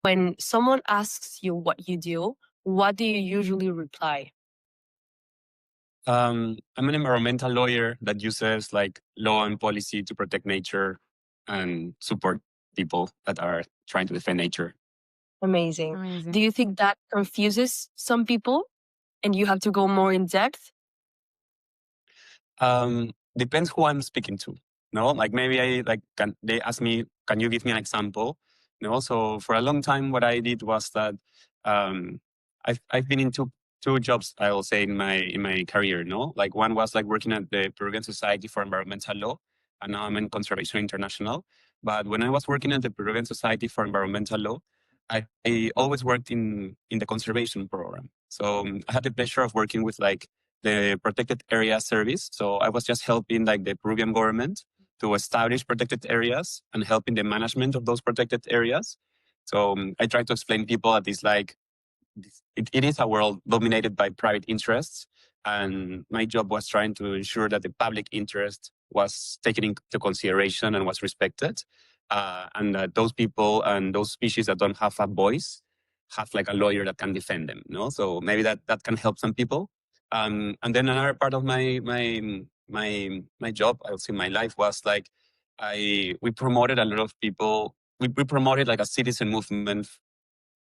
When someone asks you what you do, what do you usually reply? I'm an environmental lawyer that uses like law and policy to protect nature and support people that are trying to defend nature. Amazing. Amazing. Do you think that confuses some people and you have to go more in depth? Depends who I'm speaking to. No, like maybe they ask me, can you give me an example? No, so for a long time, what I did was that um, I've been into two jobs, I will say in my career. No, like one was like working at the Peruvian Society for Environmental Law, and now I'm in Conservation International. But when I was working at the Peruvian Society for Environmental Law, I always worked in the conservation program. So I had the pleasure of working with like the protected area service. So I was just helping like the Peruvian government to establish protected areas and helping the management of those protected areas. So I try to explain people that it's like, it is a world dominated by private interests. And my job was trying to ensure that the public interest was taken into consideration and was respected. And that those people and those species that don't have a voice have like a lawyer that can defend them. No, so maybe that can help some people. And then another part of my job, I would say my life, was like we promoted a lot of people. We promoted like a citizen movement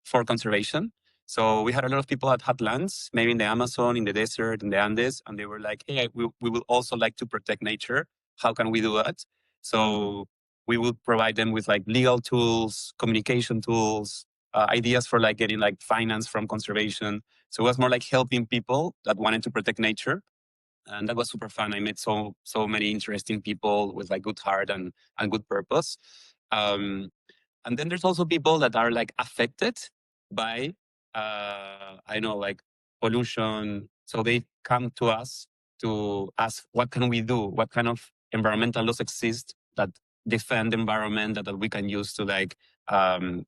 for conservation. So we had a lot of people that had lands, maybe in the Amazon, in the desert, in the Andes, and they were like, "Hey, we will also like to protect nature. How can we do that?" So we will provide them with like legal tools, communication tools, ideas for like getting like finance from conservation. So it was more like helping people that wanted to protect nature, and that was super fun. I met so many interesting people with like good heart and good purpose. Um, and then there's also people that are like affected by, I know, like pollution. So they come to us to ask, what can we do? What kind of environmental laws exist that defend the environment that we can use to like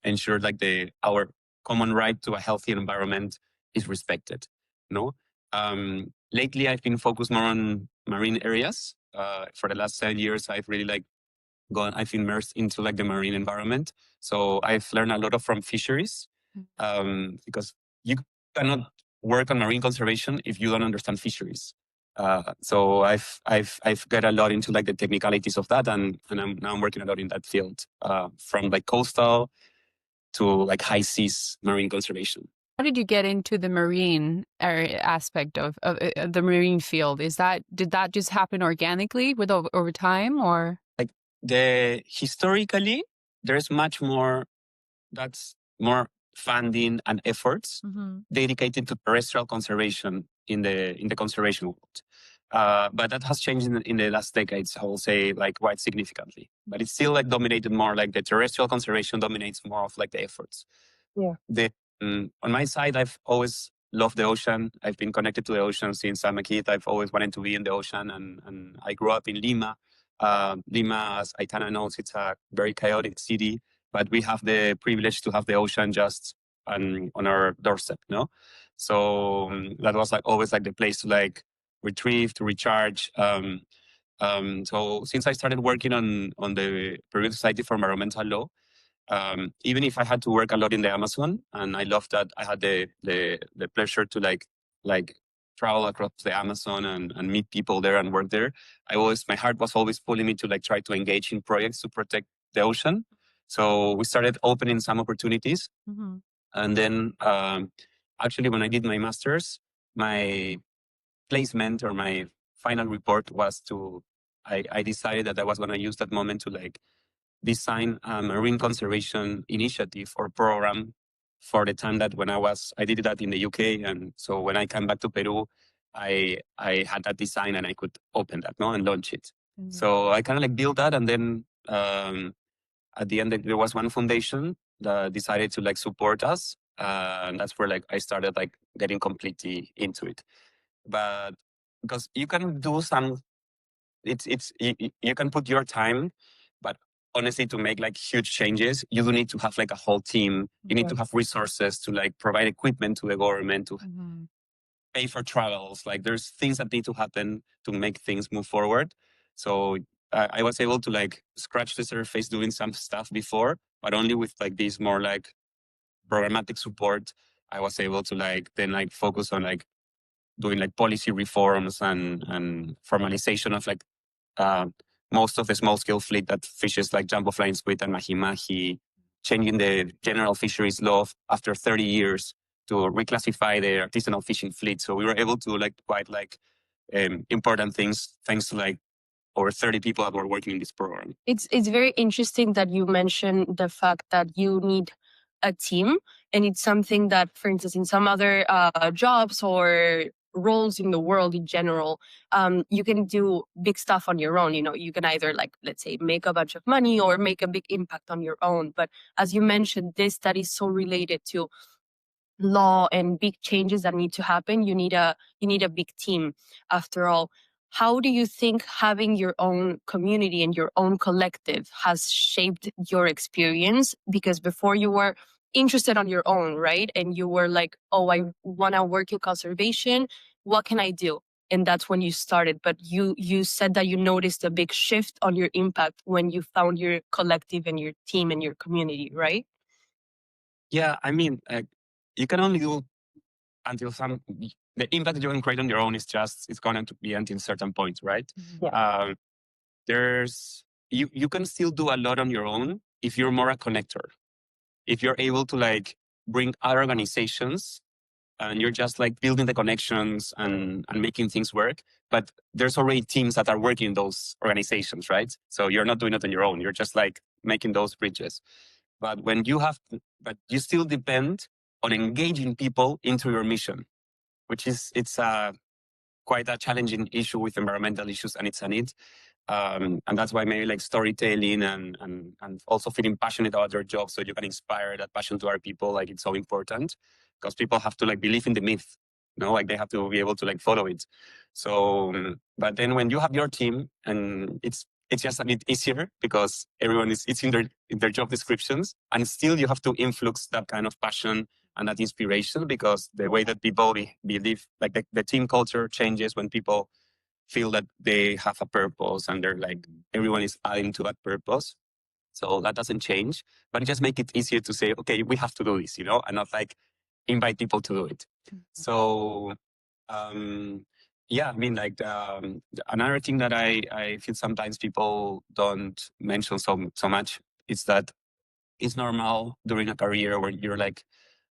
ensure like our common right to a healthy environment is respected. No. Lately, I've been focused more on marine areas. For the last 7 years, I've immersed into like the marine environment. So I've learned a lot from fisheries, because you cannot work on marine conservation if you don't understand fisheries. So I've got a lot into like the technicalities of that, and I'm working a lot in that field, from like coastal to like high seas marine conservation. How did you get into the marine aspect of the marine field? Did that just happen organically over time, or? Historically, there's much more, that's more funding and efforts dedicated to terrestrial conservation in the conservation world. But that has changed in the last decades, I will say, like quite significantly. But it's still like dominated more, like the terrestrial conservation dominates more of like the efforts. Yeah. On my side, I've always loved the ocean. I've been connected to the ocean since I'm a kid. I've always wanted to be in the ocean, and I grew up in Lima. Lima, as Aitana knows, it's a very chaotic city, but we have the privilege to have the ocean just on our doorstep, no? So that was like always like the place to like retrieve, to recharge. So since I started working on the Peruvian Society for Environmental Law, even if I had to work a lot in the Amazon, and I loved that I had the pleasure to like travel across the Amazon and meet people there and work there, my heart was always pulling me to like try to engage in projects to protect the ocean. So we started opening some opportunities. And then actually when I did my master's, my placement or my final report was I decided that I was going to use that moment to like design a marine conservation initiative or program for the time that I did that in the UK. And so when I came back to Peru, I had that design and I could open that, no, and launch it. So I kind of like built that. And then at the end, there was one foundation that decided to like support us. And that's where like I started like getting completely into it. But because you can do you can put your time, but honestly, to make like huge changes, you do need to have like a whole team. You need to have resources to like provide equipment to the government, to pay for travels. Like there's things that need to happen to make things move forward. So I was able to like scratch the surface doing some stuff before, but only with like these more like programmatic support, I was able to like then like focus on like doing like policy reforms and formalization of like most of the small scale fleet that fishes like jumbo flying squid and mahi mahi, changing the general fisheries law after 30 years to reclassify the artisanal fishing fleet. So we were able to like quite like important things thanks to like over 30 people that were working in this program. It's very interesting that you mentioned the fact that you need a team, and it's something that, for instance, in some other jobs or roles in the world in general, you can do big stuff on your own. You know, you can either like, let's say, make a bunch of money or make a big impact on your own. But as you mentioned, this that is so related to law and big changes that need to happen. You need a big team. After all, how do you think having your own community and your own collective has shaped your experience? Because before you were interested on your own, right? And you were like, oh, I want to work in conservation. What can I do? And that's when you started. But you said that you noticed a big shift on your impact when you found your collective and your team and your community, right? Yeah, I mean, you can only do until the impact you can create on your own is just, it's going to be until certain point, right? Yeah. You can still do a lot on your own if you're more a connector. If you're able to like bring other organizations and you're just like building the connections and making things work, but there's already teams that are working in those organizations, right? So you're not doing it on your own. You're just like making those bridges. But but you still depend on engaging people into your mission, which is, it's quite a challenging issue with environmental issues, and it's a need. And that's why maybe like storytelling and also feeling passionate about their job so you can inspire that passion to other people, like it's so important, because people have to like believe in the myth, like they have to be able to like follow it. So but then when you have your team, and it's just a bit easier because everyone it's in their job descriptions, and still you have to influx that kind of passion and that inspiration, because the way that people believe, like the team culture changes when people feel that they have a purpose and they're like, everyone is adding to that purpose. So that doesn't change, but it just make it easier to say, okay, we have to do this, and not like invite people to do it. So, yeah, I mean, like another thing that I feel sometimes people don't mention so much is that it's normal during a career where you're like,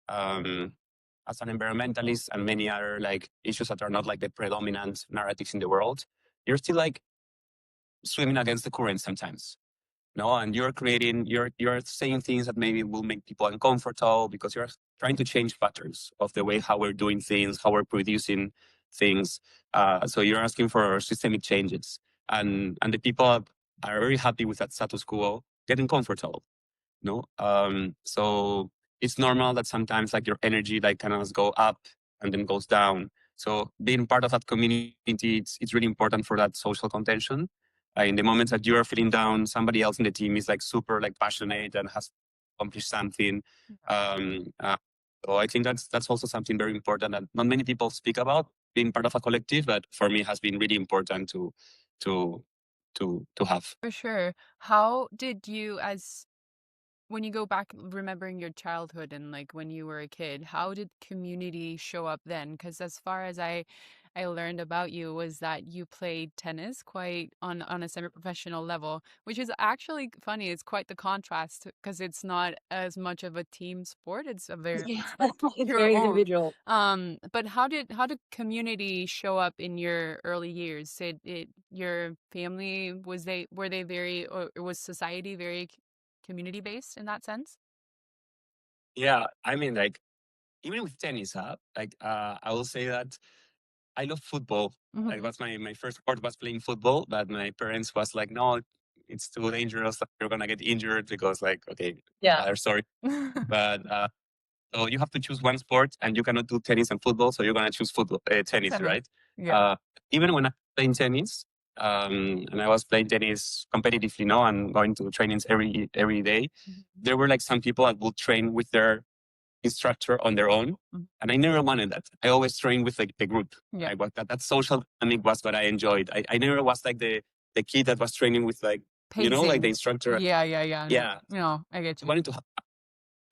as an environmentalist and many other like issues that are not like the predominant narratives in the world, you're still like swimming against the current sometimes. And you're saying things that maybe will make people uncomfortable because you're trying to change patterns of the way how we're doing things, how we're producing things. So you're asking for systemic changes, and the people are very happy with that status quo, getting comfortable. So it's normal that sometimes like your energy like kind of go up and then goes down. So being part of that community, it's really important for that social contention. In the moments that you are feeling down, somebody else in the team is like super like passionate and has accomplished something. So I think that's also something very important that not many people speak about, being part of a collective, but for me has been really important to have. For sure. How did you, when you go back remembering your childhood and like when you were a kid, how did community show up then? Because as far as I learned about you was that you played tennis quite on a semi-professional level, which is actually funny. It's quite the contrast because it's not as much of a team sport. It's a very Yeah, it's like it's your very own. individual. But how did community show up in your early years? Did your family were they very, or was society very community based in that sense? Yeah, I mean, like even with tennis, like I will say that I love football. Like Mhm. was my first sport was playing football, but my parents was like, no, it's too dangerous. Like, you're gonna get injured because like, okay, Yeah. sorry, but so you have to choose one sport, and you cannot do tennis and football, so you're gonna choose tennis, Tennis. right? Yeah. Even when I was playing tennis, and I was playing tennis competitively, and going to trainings every day, Mhm. there were like some people that would train with their instructor on their own. Mhm. And I never wanted that. I always trained with like the group. Yeah. Like that social dynamic was what I enjoyed. I never was like the kid that was training with like, like the Pacing. instructor. Yeah. No, Yeah. no, I get I you. wanted to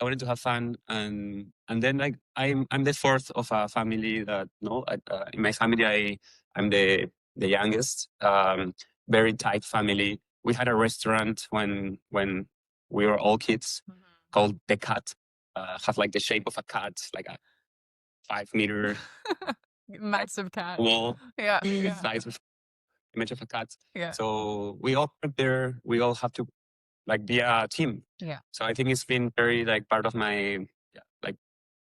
I wanted to have fun, and then like I'm the fourth of a family that in my family I'm the youngest. Very tight family. We had a restaurant when we were all kids called the Cat. Had like the shape of a cat, like a 5 meter Massive cat. wall, Yeah, yeah, size of image of a cat. yeah, So we all work there. We all have to like be a team. yeah. So I think it's been very like part of my like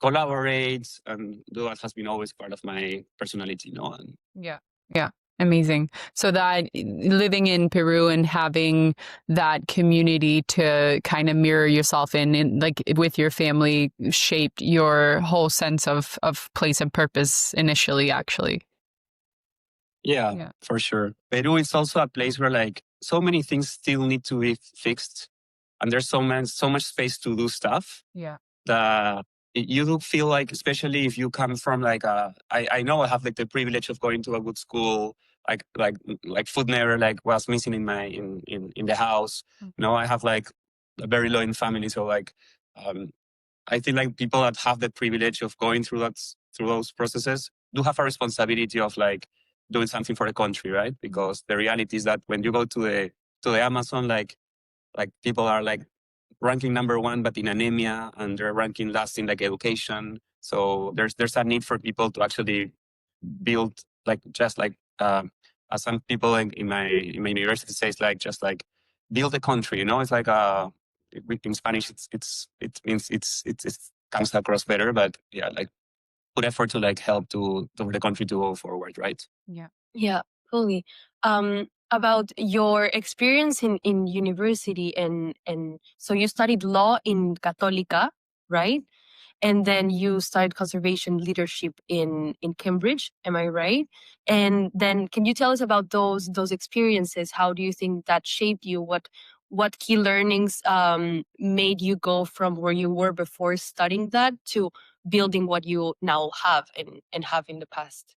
collaborate and do that has been always part of my personality, And Yeah. Yeah. Amazing. So that living in Peru and having that community to kind of mirror yourself in like with your family shaped your whole sense of place of purpose initially, actually. yeah, Yeah. for sure. Peru is also a place where like so many things still need to be fixed, and there's so much space to do stuff. Yeah. That you do feel like, especially if you come from like I know I have like the privilege of going to a good school, like food never like was missing in my in the house. I have like a very low income family, so like um I feel like people that have the privilege of going through those processes do have a responsibility of like doing something for the country, right? Because the reality is that when you go to the Amazon, like people are like ranking number one, but in anemia, and they're ranking last in like education. So there's a need for people to actually build like just like as some people in my university says like just like build a country. It's like in Spanish it means it comes across better, but yeah, like put effort to like help to the country to go forward, right? Yeah. Yeah, fully. About your experience in university and so you studied law in Católica, right? And then you started conservation leadership in Cambridge, am I right? And then can you tell us about those experiences? How do you think that shaped you? What key learnings made you go from where you were before studying that to building what you now have and have in the past?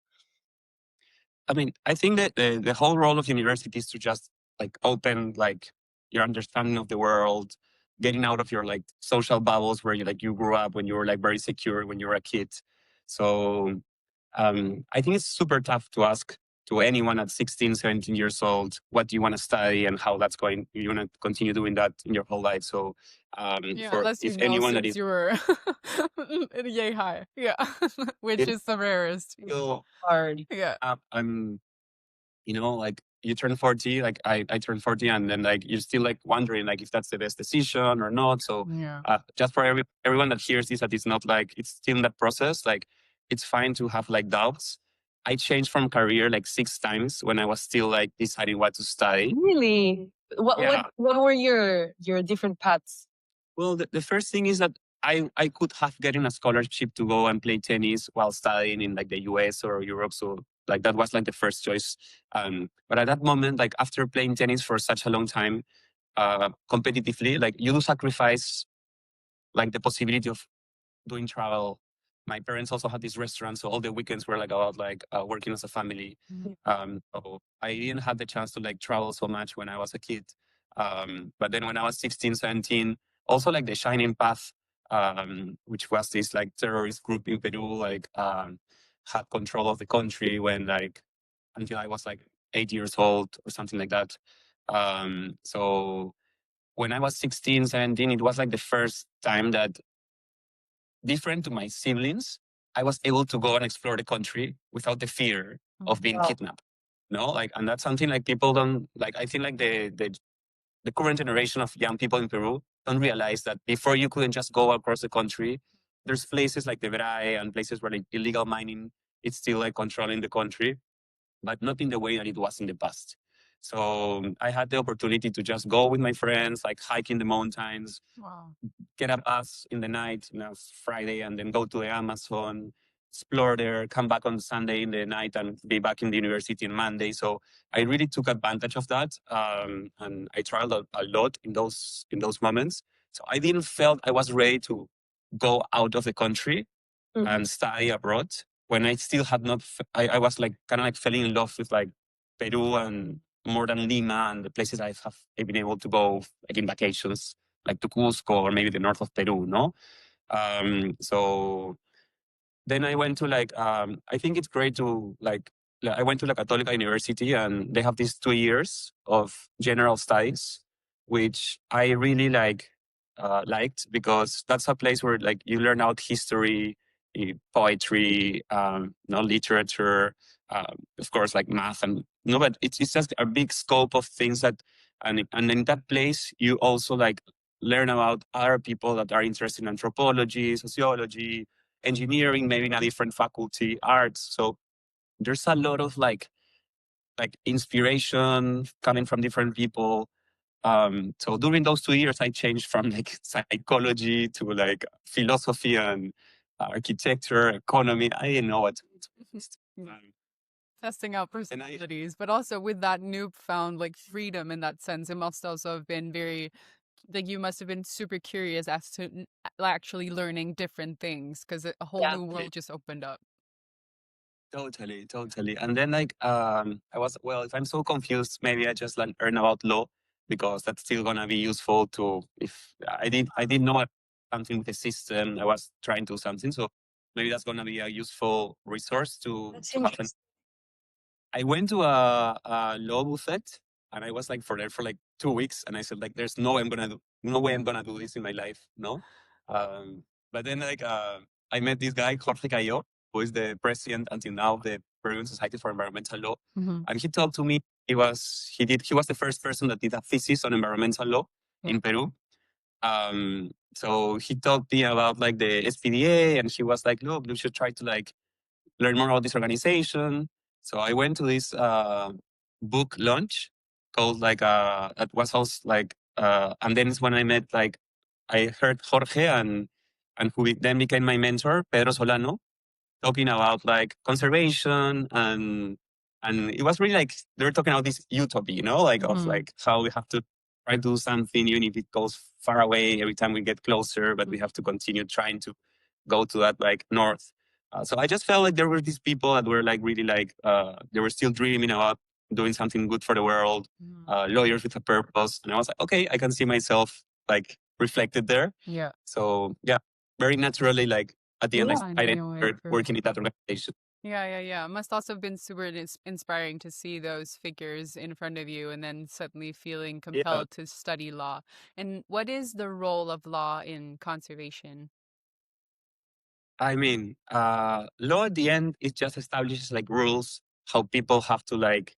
I mean, I think that the whole role of university is to just like open like your understanding of the world, getting out of your like social bubbles where you grew up when you were like very secure when you were a kid. So I think it's super tough to ask to anyone at 16, 17 years old, what do you want to study and how that's going, you want to continue doing that in your whole life. So Yeah, for unless you if know anyone that since is you were yay high. Yeah. Which it's is the rarest. still, Hard. Yeah. I'm like you turn 40, like I turned 40, and then like you're still like wondering like if that's the best decision or not. So Yeah. just for everyone that hears this, that it's not like it's still in that process, like it's fine to have like doubts. I changed from career like 6 times when I was still like deciding what to study. Really? What Yeah. what were your different paths? Well, the first thing is that I could have gotten a scholarship to go and play tennis while studying in like the US or Europe. So like that was like the first choice. But at that moment, like after playing tennis for such a long time, competitively, like you do sacrifice like the possibility of doing travel. My parents also had this restaurant, so all the weekends were like about like working as a family. So I didn't have the chance to like travel so much when I was a kid. But then when I was 16, 17, also like the Shining Path, which was this like terrorist group in Peru, like had control of the country when like until I was like 8 years old or something like that. So when I was 16, 17, it was like the first time that, different to my siblings, I was able to go and explore the country without the fear of being kidnapped. Like, and that's something like people don't like. I think like the current generation of young people in Peru don't realize that before you couldn't just go across the country. There's places like the Veray and places where like illegal mining it's still like controlling the country, but not in the way that it was in the past. So I had the opportunity to just go with my friends, like hike in the mountains, Wow. get a bus in the night, Friday, and then go to the Amazon, explore there, come back on Sunday in the night, and be back in the university on Monday. So I really took advantage of that, and I traveled a lot in those moments. So I didn't felt I was ready to go out of the country and study abroad when I still had not. I was like kind of like falling in love with like Peru and more than Lima and the places I've been able to go like in vacations. like to Cusco or maybe the north of Peru, no? So then I went to like, I think it's great to I went to La Católica University and they have these 2 years of general studies, which I really liked because that's a place where like you learn out history, poetry, literature, of course, like math and no, but it's just a big scope of things that, and in that place you also like learn about other people that are interested in anthropology, sociology, engineering, maybe in a different faculty, arts. So there's a lot of like inspiration coming from different people. So during those 2 years, I changed from like psychology to like philosophy and architecture, economy. I didn't know what. Testing out personalities, but also with that newfound like freedom in that sense, it must also have been very like you must have been super curious as to actually learning different things because a whole Yeah. new world just opened up. Totally, totally. And then like I was, well, if I'm so confused, maybe I just learn about law because that's still gonna be useful to if I didn't know something with the system. I was trying to do something. So maybe that's gonna be a useful resource to happen. I went to a law buffet and I was like for there for like 2 weeks and I said like there's no way I'm gonna do this in my life. No. But then like I met this guy, Jorge Cayo, who is the president until now of the Peruvian Society for Environmental Law. And he talked to me. He was the first person that did a thesis on environmental law in Peru. So he talked me about like the SPDA and he was like, look, you should try to like learn more about this organization. So I went to this book launch called like it was also like and then it's when I met like I heard Jorge and who then became my mentor, Pedro Solano, talking about like conservation and it was really like they were talking about this utopia, like of like how we have to try to do something even if it goes far away every time we get closer, but we have to continue trying to go to that like north. So I just felt like there were these people that were like really like they were still dreaming about doing something good for the world, lawyers with a purpose, and I was like, okay, I can see myself like reflected there. Yeah. So yeah, very naturally, like at the end, I Finding started a way for- working in that organization. Yeah. It must also have been super inspiring to see those figures in front of you and then suddenly feeling Yeah. compelled to study law. And what is the role of law in conservation? I mean, law at the end, it just establishes like rules, how people have to like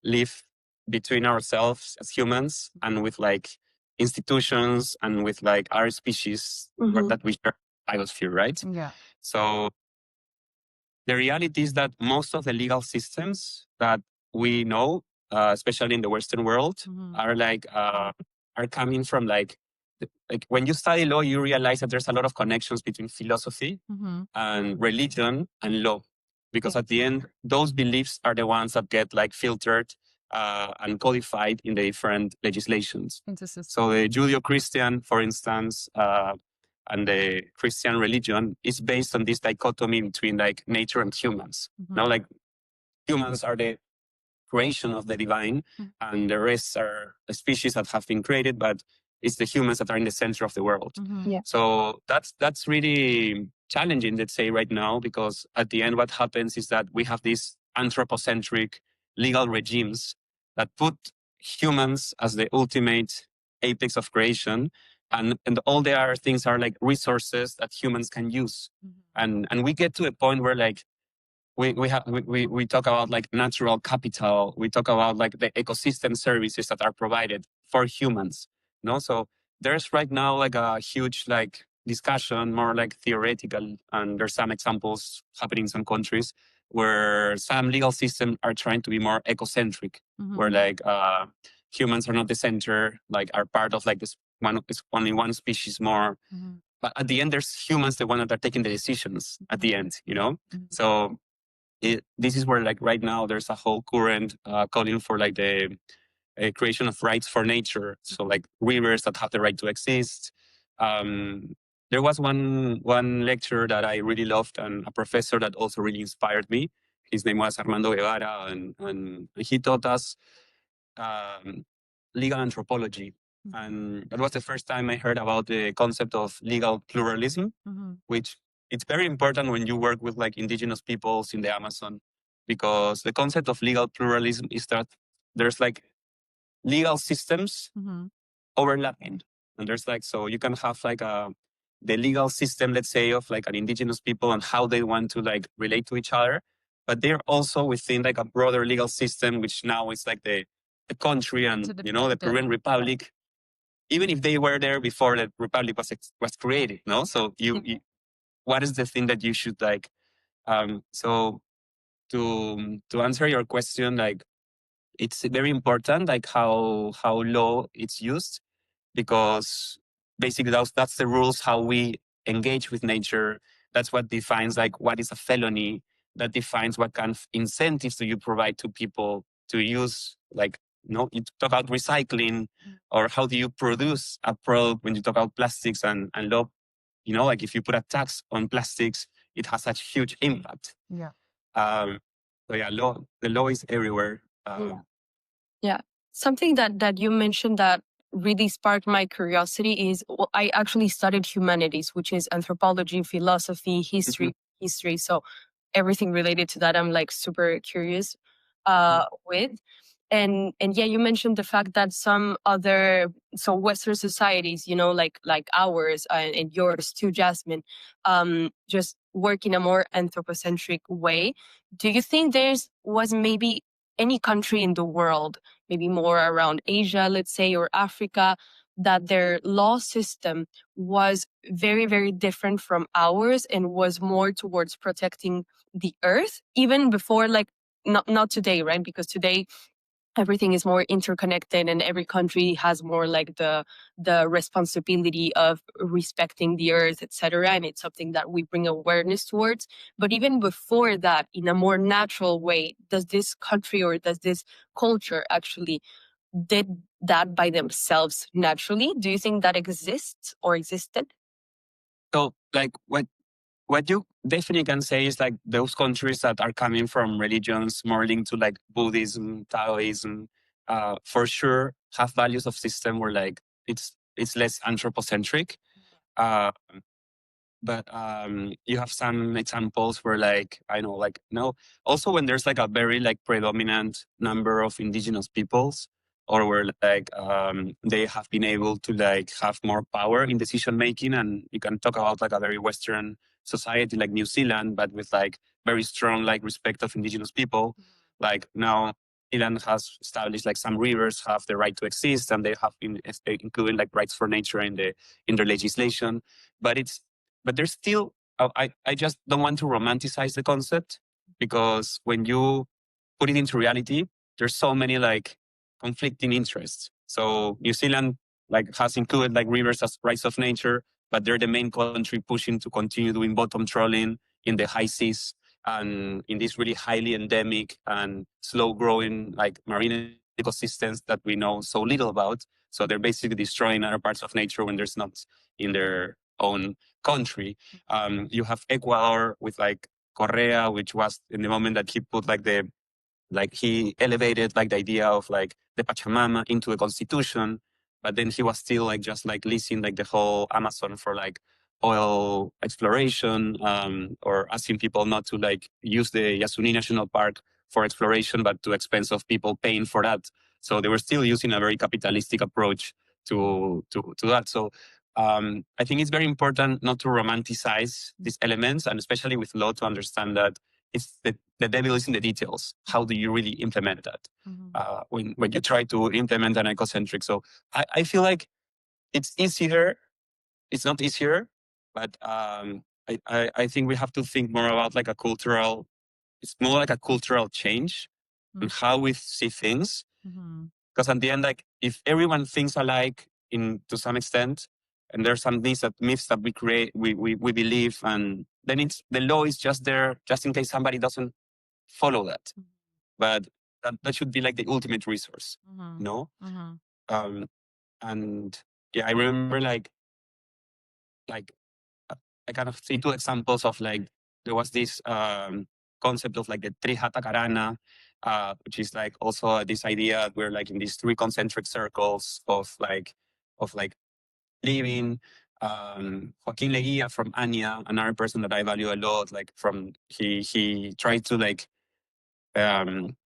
live between ourselves as humans and with like institutions and with like our species that we share biosphere, right? Yeah. So the reality is that most of the legal systems that we know, especially in the Western world, are like are coming from like when you study law, you realize that there's a lot of connections between philosophy and religion and law, because at the end, those beliefs are the ones that get like filtered and codified in the different legislations. So the Judeo-Christian, for instance, and the Christian religion is based on this dichotomy between like nature and humans. Like humans are the creation of the divine, and the rest are species that have been created, but it's the humans that are in the center of the world. Yeah. So that's really challenging, let's say, right now, because at the end, what happens is that we have these anthropocentric legal regimes that put humans as the ultimate apex of creation, and all the other things are like resources that humans can use. And we get to a point where like we talk about like natural capital. We talk about like the ecosystem services that are provided for humans. So there's right now like a huge like discussion, more like theoretical, and there's some examples happening in some countries where some legal systems are trying to be more ecocentric, where like humans are not the center, like are part of like this one. It's only one species more. But at the end, there's humans, the one that are taking the decisions at the end. So this is where like right now there's a whole current calling for like the creation of rights for nature. So like rivers that have the right to exist. There was one lecture that I really loved and a professor that also really inspired me. His name was Armando Guevara, and he taught us legal anthropology. And that was the first time I heard about the concept of legal pluralism, which it's very important when you work with like indigenous peoples in the Amazon, because the concept of legal pluralism is that there's like legal systems overlapping. And there's like, so you can have like the legal system, let's say, of like an indigenous people and how they want to like relate to each other. But they're also within like a broader legal system, which now is like the country and, the Peruvian Republic. Even if they were there before the Republic was created, no? So what is the thing that you should like, so to answer your question, like, it's very important, like how law it's used, because basically that's the rules how we engage with nature. That's what defines like what is a felony. That defines what kind of incentives do you provide to people to use, like, you talk about recycling, or how do you produce a product when you talk about plastics and law. Like if you put a tax on plastics, it has such huge impact. Yeah. So yeah, the law is everywhere. Yeah. Something that you mentioned that really sparked my curiosity is, well, I actually studied humanities, which is anthropology, philosophy, history. So everything related to that, I'm like super curious with. And yeah, you mentioned the fact that some other, so Western societies, like ours and yours too, Jasmine, just work in a more anthropocentric way. Do you think was maybe any country in the world, maybe more around Asia, let's say, or Africa, that their law system was very, very different from ours and was more towards protecting the earth, even before, like, not today, right? Because today everything is more interconnected and every country has more like the responsibility of respecting the earth, etc., and it's something that we bring awareness towards. But even before that, in a more natural way, does this country or does this culture actually did that by themselves naturally? Do you think that exists or existed? So like what you definitely can say is like those countries that are coming from religions more linked to like Buddhism, Taoism, for sure have values of system where like it's less anthropocentric. Uh, but you have some examples where like, I know, like, no, also when there's like a very like predominant number of indigenous peoples, or where like they have been able to like have more power in decision making. And you can talk about like a very Western society like New Zealand, but with like very strong like respect of indigenous people. Like now Zealand has established like some rivers have the right to exist, and they have been including like rights for nature in their legislation. But there's still, I just don't want to romanticize the concept, because when you put it into reality, there's so many like conflicting interests. So New Zealand like has included like rivers as rights of nature, but they're the main country pushing to continue doing bottom trawling in the high seas and in these really highly endemic and slow growing like marine ecosystems that we know so little about. So they're basically destroying other parts of nature when there's not in their own country. You have Ecuador with like Correa, which was in the moment that he put like he elevated like the idea of like the Pachamama into the constitution, but then he was still like just like leasing like the whole Amazon for like oil exploration, or asking people not to like use the Yasuni National Park for exploration, but to expense of people paying for that. So they were still using a very capitalistic approach to that. So I think it's very important not to romanticize these elements, and especially with law, to understand that it's the devil is in the details. How do you really implement that? When you try to implement an ecocentric? So I feel like it's easier. It's not easier, but I think we have to think more about like a cultural. It's more like a cultural change in how we see things. Because at the end, like if everyone thinks alike to some extent, and there's some myths that we create, we believe, and then it's the law is just there just in case somebody doesn't follow that. But that should be like the ultimate resource, no? And yeah, I remember like I kind of see two examples of like there was this concept of like the Trihata Karana, which is like also this idea where like in these three concentric circles of like of like living. Joaquin Leguia from Anya, another person that I value a lot, like from he tried to like um,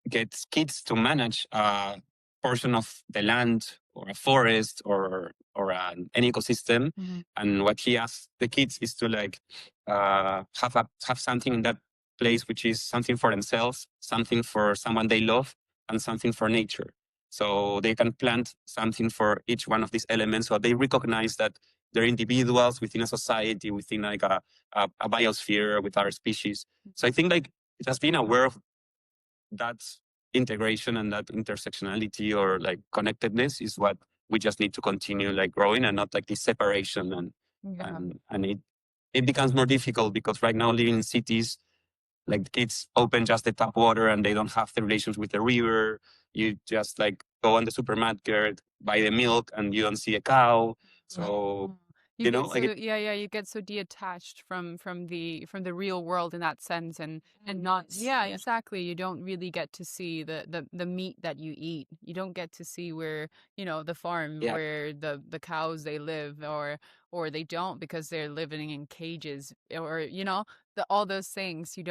get kids to manage a portion of the land or a forest or an ecosystem. Mhm. And what he asks the kids is to like have something in that place which is something for themselves, something for someone they love, and something for nature. So they can plant something for each one of these elements. So they recognize that they're individuals within a society, within like a biosphere with other species. So I think like it has been aware of that integration and that intersectionality or like connectedness is what we just need to continue like growing, and not like this separation. Yeah. And it becomes more difficult because right now living in cities, like kids open just the tap water and they don't have the relations with the river. You just like go on the supermarket, buy the milk, and you don't see a cow. So You you know, get so like it, you get so detached from the real world in that sense, and not yeah, exactly. You don't really get to see the meat that you eat. You don't get to see where, the farm yeah, where the cows they live, or they don't because they're living in cages, or all those things. You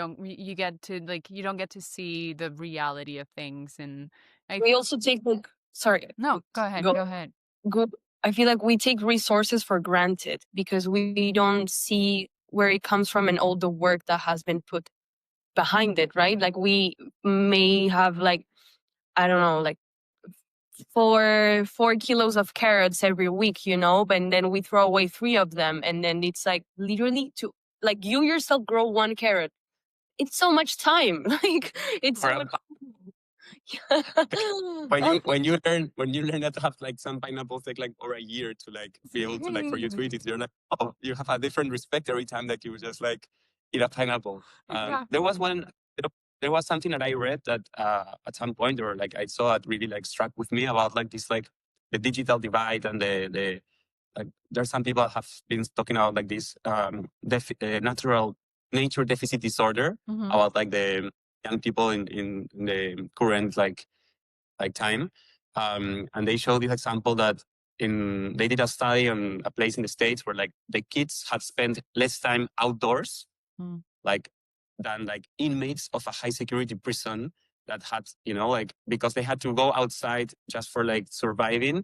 get to like you don't get to see the reality of things. And I We also take like, sorry, no, go ahead, go go ahead. good. I feel like we take resources for granted because we don't see where it comes from and all the work that has been put behind it, right? Like we may have like, I don't know, like 4 kilos of carrots every week, but then we throw away 3 of them, and then it's like literally to like you yourself grow 1 carrot. It's so much time. Like it's so or much. when you learn that to have like some pineapples take like over a year to like be able to like for you to eat it, you're like, oh, you have a different respect every time that you just like eat a pineapple. Yeah. There was something that I read that at some point, or like I saw it really like struck with me about like this like the digital divide and the like there's some people have been talking about like this natural nature deficit disorder Mhm. about like the young people in the current like time. And they showed this example that they did a study on a place in the States where like the kids had spent less time outdoors, Mm. like than like inmates of a high security prison that had, like because they had to go outside just for like surviving.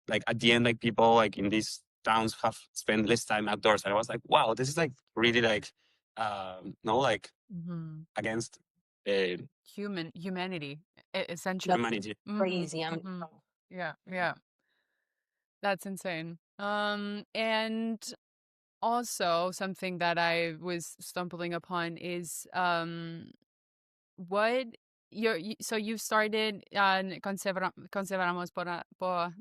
Like at the end, like people like in these towns have spent less time outdoors. And I was like, wow, this is like really like no, like Mhm. against uh, Humanity, That's essentially. humanity. Mhm. crazy. Mhm. Yeah, yeah. That's insane. And also something that I was stumbling upon is what so you started Conservamos por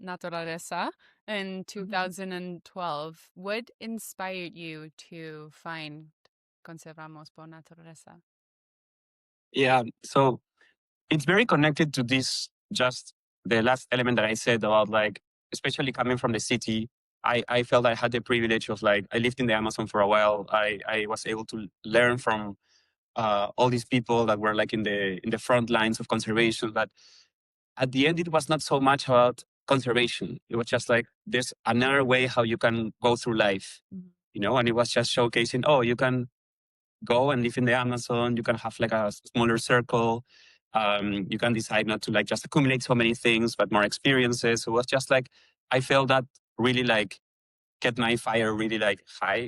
Naturaleza in 2012. What inspired you to find Conservamos por Naturaleza? Yeah. So it's very connected to this, just the last element that I said about like, especially coming from the city. I felt I had the privilege of like, I lived in the Amazon for a while. I was able to learn from all these people that were like in the front lines of conservation. But at the end, it was not so much about conservation. It was just like, there's another way how you can go through life, and it was just showcasing, oh, you can go and live in the Amazon. You can have like a smaller circle. You can decide not to like just accumulate so many things, but more experiences. So it was just like, I felt that really like get my fire really like high,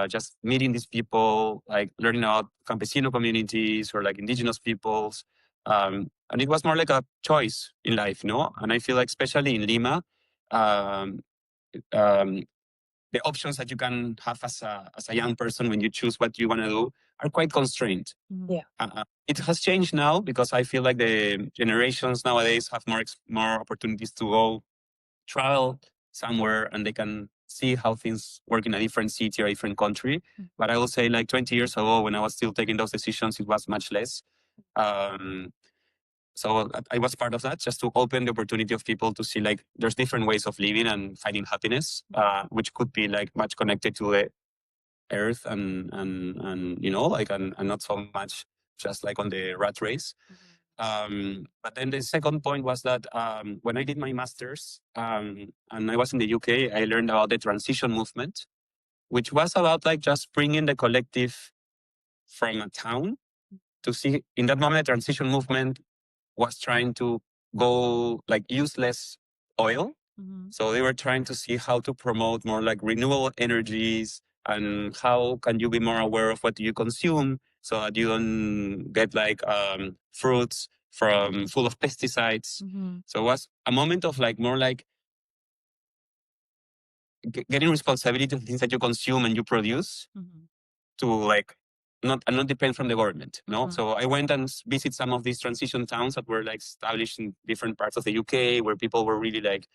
just meeting these people, like learning about campesino communities or like indigenous peoples. And it was more like a choice in life, and I feel like especially in Lima, um, um, the options that you can have as a young person when you choose what you want to do are quite constrained. Yeah. It has changed now because I feel like the generations nowadays have more opportunities to go travel somewhere and they can see how things work in a different city or a different country. But I will say like 20 years ago when I was still taking those decisions, it was much less. Um, so I was part of that just to open the opportunity of people to see like there's different ways of living and finding happiness, which could be like much connected to the earth and like and not so much just like on the rat race. But then the second point was that when I did my master's and I was in the UK, I learned about the transition movement, which was about like just bringing the collective from a town to see. In that moment, the transition movement was trying to go like use less oil. Mm-hmm. So they were trying to see how to promote more like renewable energies and how can you be more aware of what you consume so that you don't get like fruits from full of pesticides. Mm-hmm. So it was a moment of like more like getting responsibility of things that you consume and you produce Mm-hmm. to like not depend from the government. No, Mhm. so I went and visit some of these transition towns that were like established in different parts of the UK, where people were really like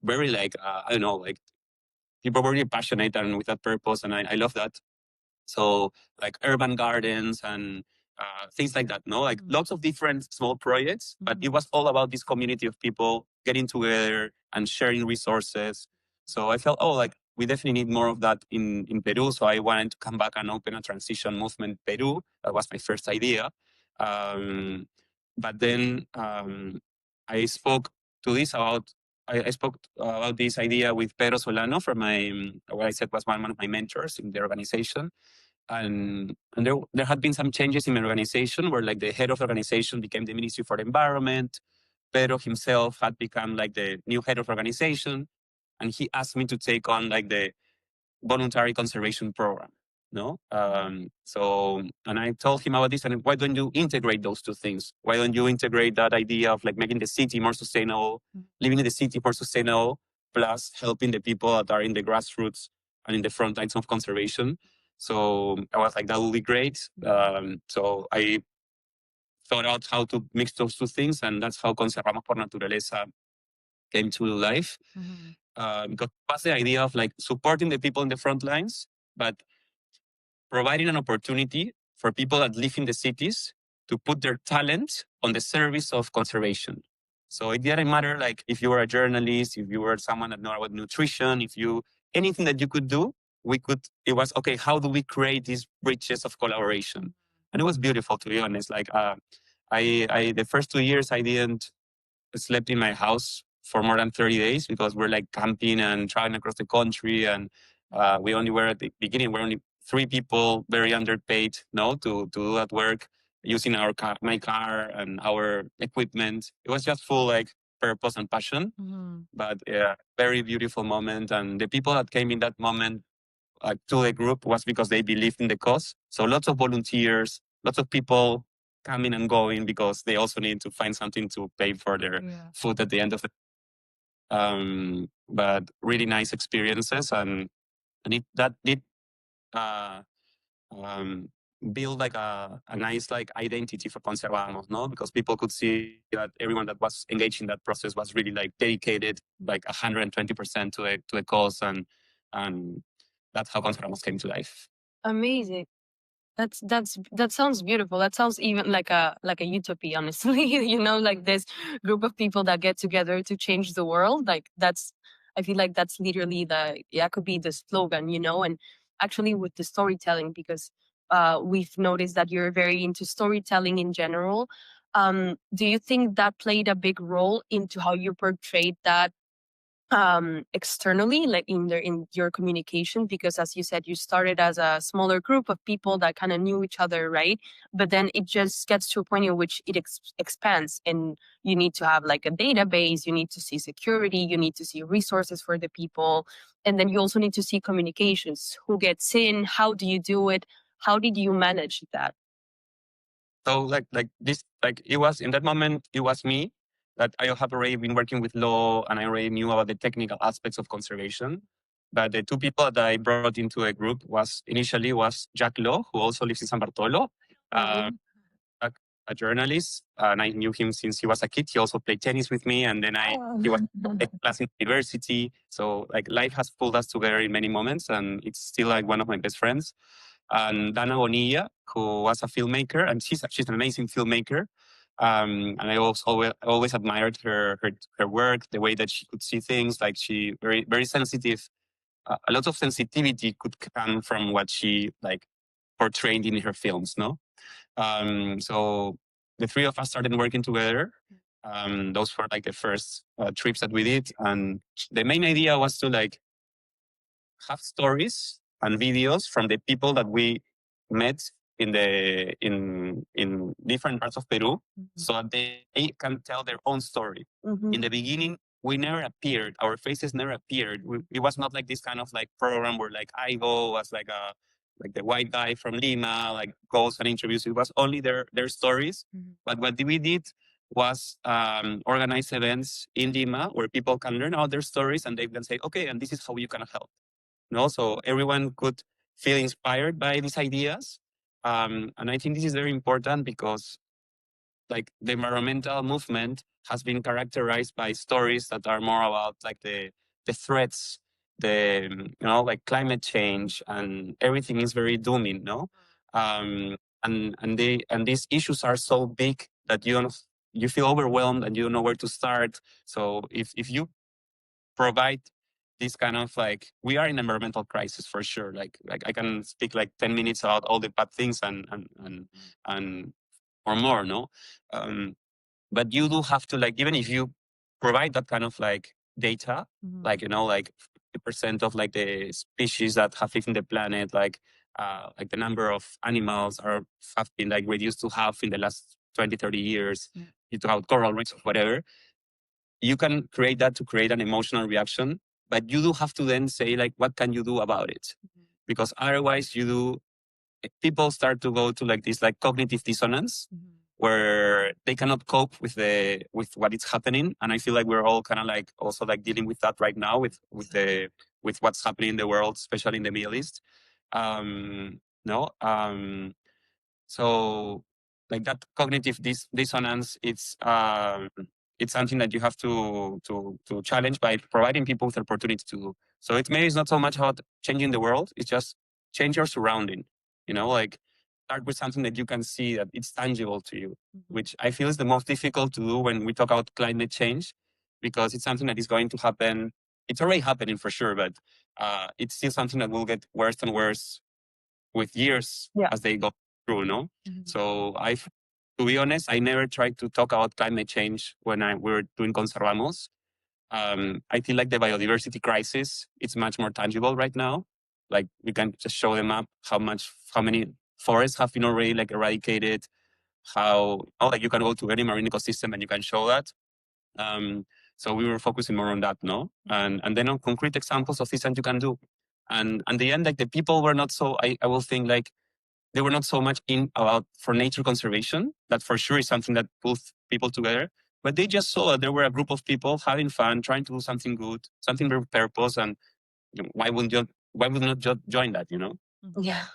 very like I don't know, like people were really passionate and with that purpose, and I love that. So like urban gardens and things like that. No, like lots of different small projects, but it was all about this community of people getting together and sharing resources. So I felt, oh, like we definitely need more of that in Peru. So I wanted to come back and open a transition movement Peru. That was my first idea. Um, but then I spoke to this about I spoke about this idea with Pedro Solano from what I said was one of my mentors in the organization. And there had been some changes in my organization where like the head of the organization became the Ministry for the Environment. Pedro himself had become like the new head of organization. And he asked me to take on like the voluntary conservation program. No, so and I told him about this, and why don't you integrate those two things? Why don't you integrate that idea of like making the city more sustainable, living in the city more sustainable, plus helping the people that are in the grassroots and in the front lines of conservation? So I was like, that would be great. So I thought out how to mix those two things, and that's how Conservamos por Naturaleza came to life. Because that's the idea of like supporting the people in the front lines, but providing an opportunity for people that live in the cities to put their talent on the service of conservation. So it didn't matter like if you were a journalist, if you were someone that knew about nutrition, if you anything that you could do, it was okay, how do we create these bridges of collaboration? And it was beautiful, to be honest. Like I the first 2 years I didn't slept in my house for more than 30 days because we're like camping and traveling across the country. And we only were at the beginning, we're only 3 people, very underpaid, no, to do that work using my car and our equipment. It was just full like purpose and passion, but yeah, very beautiful moment. And the people that came in that moment to the group was because they believed in the cause. So lots of volunteers, lots of people coming and going because they also need to find something to pay for their food at the end of the. But really nice experiences, and that did uh, um, build like a nice like identity for Conservamos, no? Because people could see that everyone that was engaged in that process was really like dedicated, like 120% to the cause, and that's how Conservamos came to life. Amazing. That sounds beautiful. That sounds even like a utopia, honestly. Like this group of people that get together to change the world. Like I feel like that's literally that could be the slogan, and actually with the storytelling, because we've noticed that you're very into storytelling in general. Do you think that played a big role into how you portrayed that externally, like in your communication? Because as you said, you started as a smaller group of people that kind of knew each other, right? But then it just gets to a point in which it expands, and you need to have like a database, you need to see security, you need to see resources for the people, and then you also need to see communications, who gets in, how do you do it, how did you manage that? So like this, like it was in that moment, it was me that I have already been working with law and I already knew about the technical aspects of conservation. But the 2 people that I brought into a group was Jack Law, who also lives in San Bartolo, a, a journalist, and I knew him since he was a kid. He also played tennis with me, and then he was a class in university. So like life has pulled us together in many moments, and it's still like one of my best friends. And Dana Bonilla, who was a filmmaker, and she's an amazing filmmaker. And I also always admired her work, the way that she could see things. Like she very sensitive. A lot of sensitivity could come from what she like portrayed in her films. No, so the three of us started working together. Those were like the first trips that we did, and the main idea was to like have stories and videos from the people that we met in different parts of Peru, so that they can tell their own story. In the beginning, we never appeared. Our faces never appeared. It was not like this kind of like program where like I go as like the white guy from Lima, like goes and interviews. It was only their stories. But what we did was organize events in Lima where people can learn all their stories and they can say, okay, and this is how you can help. So everyone could feel inspired by these ideas. And I think this is very important because like the environmental movement has been characterized by stories that are more about like the threats, like climate change, and everything is very dooming, no? And these issues are so big that you feel overwhelmed and you don't know where to start. So if you provide this kind of like, we are in environmental crisis for sure. Like I can speak like 10 minutes about all the bad things and or more, no? But you do have to like, even if you provide that kind of like data, like, like 50% of like the species that have lived in the planet, like the number of animals have been like reduced to half in the last 20, 30 years, due to coral reefs or whatever. You can create that to create an emotional reaction, but you do have to then say like, what can you do about it? Because otherwise people start to go to like this like cognitive dissonance where they cannot cope with what is happening. And I feel like we're all kind of like also like dealing with that right now with what's happening in the world, especially in the Middle East. No. So like that cognitive dissonance, it's something that you have to challenge by providing people with the opportunity to do. So it's not so much about changing the world, it's just change your surrounding. Like start with something that you can see that it's tangible to you, which I feel is the most difficult to do when we talk about climate change, because it's something that is going to happen. It's already happening for sure, but it's still something that will get worse and worse with years as they go through, no? So to be honest, I never tried to talk about climate change when we were doing Conservamos. I feel like the biodiversity crisis, it's much more tangible right now. Like we can just show them up how many forests have been already like eradicated, like you can go to any marine ecosystem and you can show that. So we were focusing more on that, no? And then on concrete examples of things that you can do. And at the end, like the people were not so, I will think like they were not so much in about for nature conservation. That for sure is something that pulls people together. But they just saw that there were a group of people having fun, trying to do something good, something with purpose. And why would not just join that, Yeah.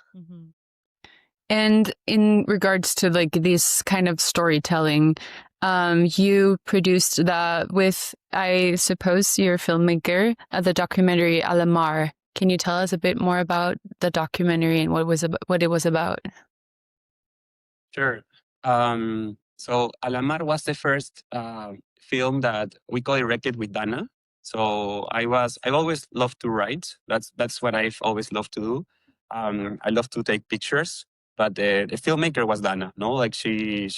And in regards to like this kind of storytelling, you produced that with, I suppose, your filmmaker, the documentary Alamar. Can you tell us a bit more about the documentary and what it was about? Sure. So Alamar was the first film that we co-directed with Dana. So I've always loved to write. That's what I've always loved to do. I love to take pictures, but the filmmaker was Dana. No, like she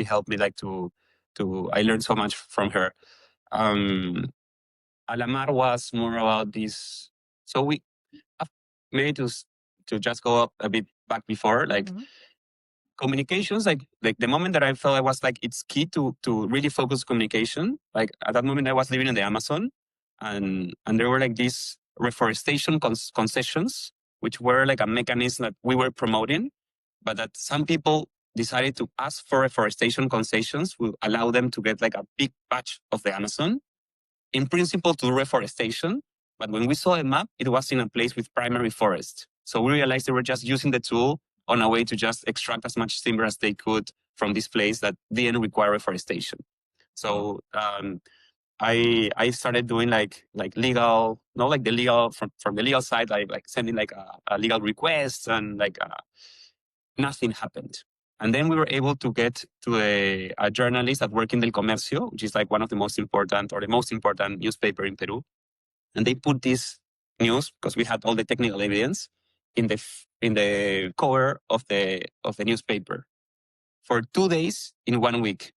helped me like to I learned so much from her. Alamar was more about this. So we maybe to just go up a bit back before, like communications, like the moment that I felt I was like, it's key to really focus communication. Like at that moment I was living in the Amazon, and there were like these reforestation concessions, which were like a mechanism that we were promoting, but that some people decided to ask for reforestation concessions will allow them to get like a big patch of the Amazon, in principle to do reforestation. But when we saw a map, it was in a place with primary forest. So we realized they were just using the tool on a way to just extract as much timber as they could from this place that didn't require reforestation. So I started doing like legal, not like the legal from the legal side, like sending like a legal request, and like nothing happened. And then we were able to get to a journalist that worked in El Comercio, which is like one of the most important or the most important newspaper in Peru. And they put this news, because we had all the technical evidence, in the cover of the newspaper. for 2 days in 1 week.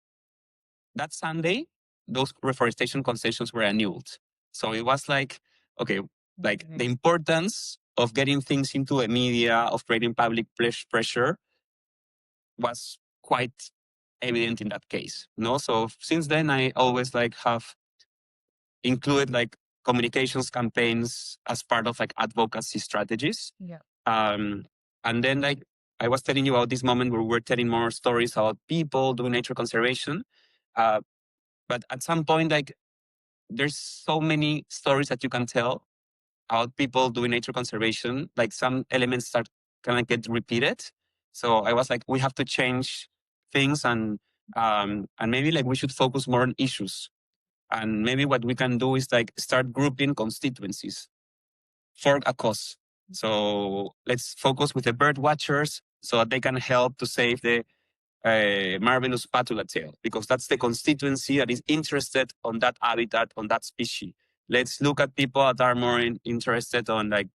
That Sunday, those reforestation concessions were annulled. So it was like, okay, like the importance of getting things into the media, of creating public pressure was quite evident in that case. No, so since then I always like have included like communications campaigns as part of like advocacy strategies. Yeah. And then like I was telling you about this moment where we're telling more stories about people doing nature conservation. But at some point, like there's so many stories that you can tell about people doing nature conservation. Like some elements start kind of get repeated. So I was like, we have to change things and maybe like we should focus more on issues. And maybe what we can do is like start grouping constituencies for a cause. So let's focus with the bird watchers so that they can help to save the marvelous patula tail, because that's the constituency that is interested on that habitat, on that species. Let's look at people that are more interested on like,